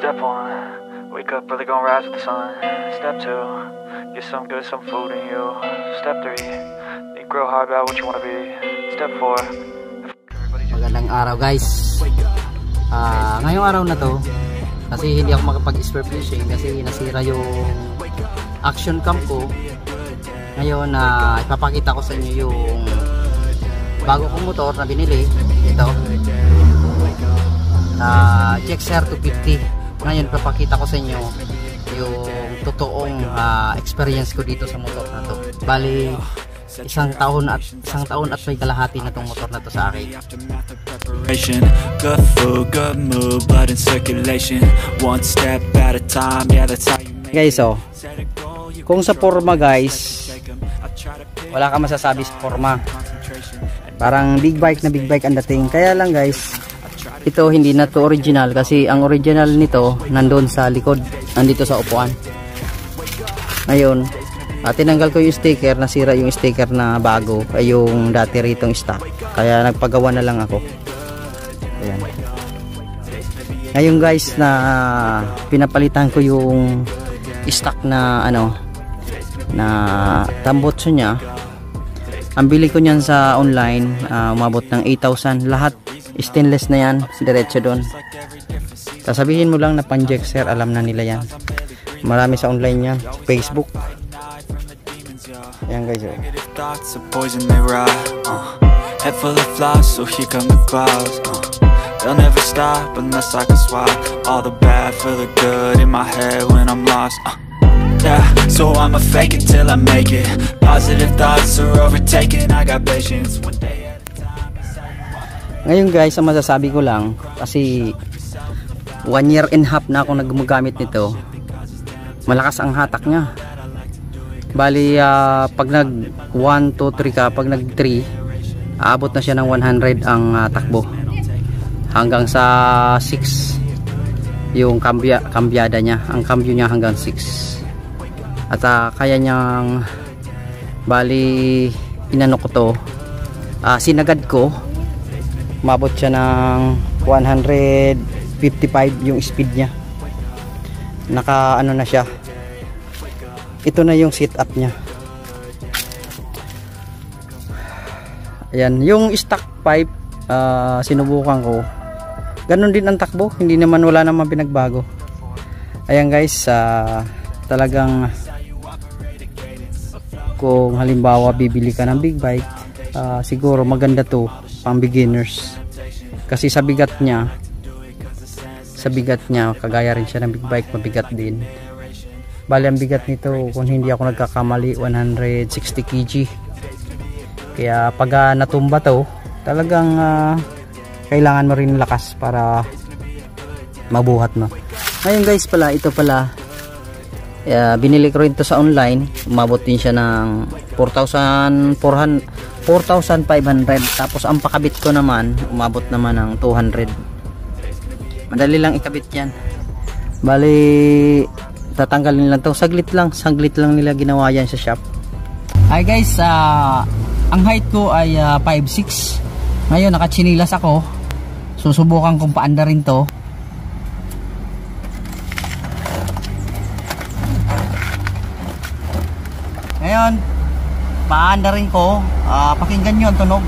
Step one, wake up early, gonna rise with the sun. Step two, get some good, some food in you. Step three, think real hard about what you wanna be. Step four. Magandang araw guys. Ngayong araw na to, kasi hindi ako makapag-spear fishing kasi nasira yung action cam ko. Ngayon ipapakita ko sa inyo yung bago kong motor na binili. Ito GXR 250. Ngayon ipapakita ko sa inyo yung totoong experience ko dito sa motor na to. Bali isang taon at may kalahati na tong motor na to sa akin. Good food, good mood, blood in circulation. One step at a time, yeah, that's how you make. Guys, kung sa forma guys, wala ka masasabi sa forma. Parang big bike na big bike ang dating. Kaya lang guys, ito hindi na to original kasi ang original nito nandun sa likod, nandito sa upuan. Ngayon tinanggal ko yung sticker, nasira yung sticker na bago ay yung dati ritong stock, kaya nagpagawa na lang ako. Ayan. Ngayon guys na pinapalitan ko yung stock na na tambotso nya. Ang bili ko niyan sa online umabot ng 8,000 lahat, stainless na yan, diretso doon. Sasabihin mo lang na pan GXR, alam na nila yan, marami sa online yan, Facebook. Ayan guys, head full of flies, so here come the clouds. They'll never stop unless I can swap all the bad for the good in my head when I'm lost. Yeah, so I'ma fake it till I make it. Positive thoughts are overtaken. I got patience. One day at a time. Ngayon guys, ang masasabi ko lang, kasi 1 year and a half na akong nagmagamit nito, malakas ang hatak niya. Bali pag nag 1, 2, 3 ka, pag nag 3 aabot na siya ng 100 ang takbo hanggang sa 6 yung kambyada niya, ang cambio niya hanggang 6 at kaya niyang, bali inano ko to, sinagad ko, umabot siya ng 155 yung speed niya, naka na siya. Ito na yung setup niya. Ayan, yung stock pipe sinubukan ko. Ganon din ang takbo, hindi naman, wala naman pinagbago. Ayan guys, talagang kung halimbawa bibili ka ng big bike, siguro maganda to pang beginners. Kasi sa bigat niya, kagaya rin siya ng big bike, mabigat din. Bali ang bigat nito, kung hindi ako nagkakamali, 160 kg. Kaya pag natumba to, talagang kailangan mo rin lakas para mabuhat mo. Ngayon guys pala, ito pala, binili ko rin to sa online. Umabot din siya ng 4,500. Tapos ang pakabit ko naman, umabot naman ng 200. Madali lang ikabit yan. Bali tatanggalin lang to, saglit lang nila ginawa yan sa shop. Hi guys, ang height ko ay 5'6". Ngayon nakatsinilas ako, susubukan kong paanda rin to. Ngayon paanda rin ko, pakinggan nyo ang tunog.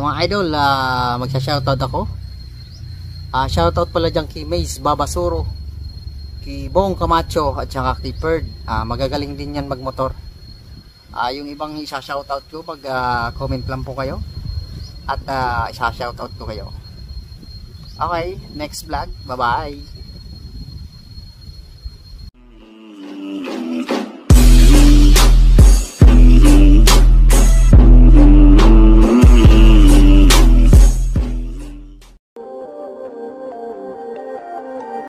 Mga idol, magsha-shoutout ako. Shoutout pala dyan kay Maze Babasuro, kay Bong Camacho at saka kay Perd. Magagaling din yan magmotor. Yung ibang isa-shoutout ko pag comment lang po kayo. At isa-shoutout ko kayo. Okay, next vlog. Bye-bye.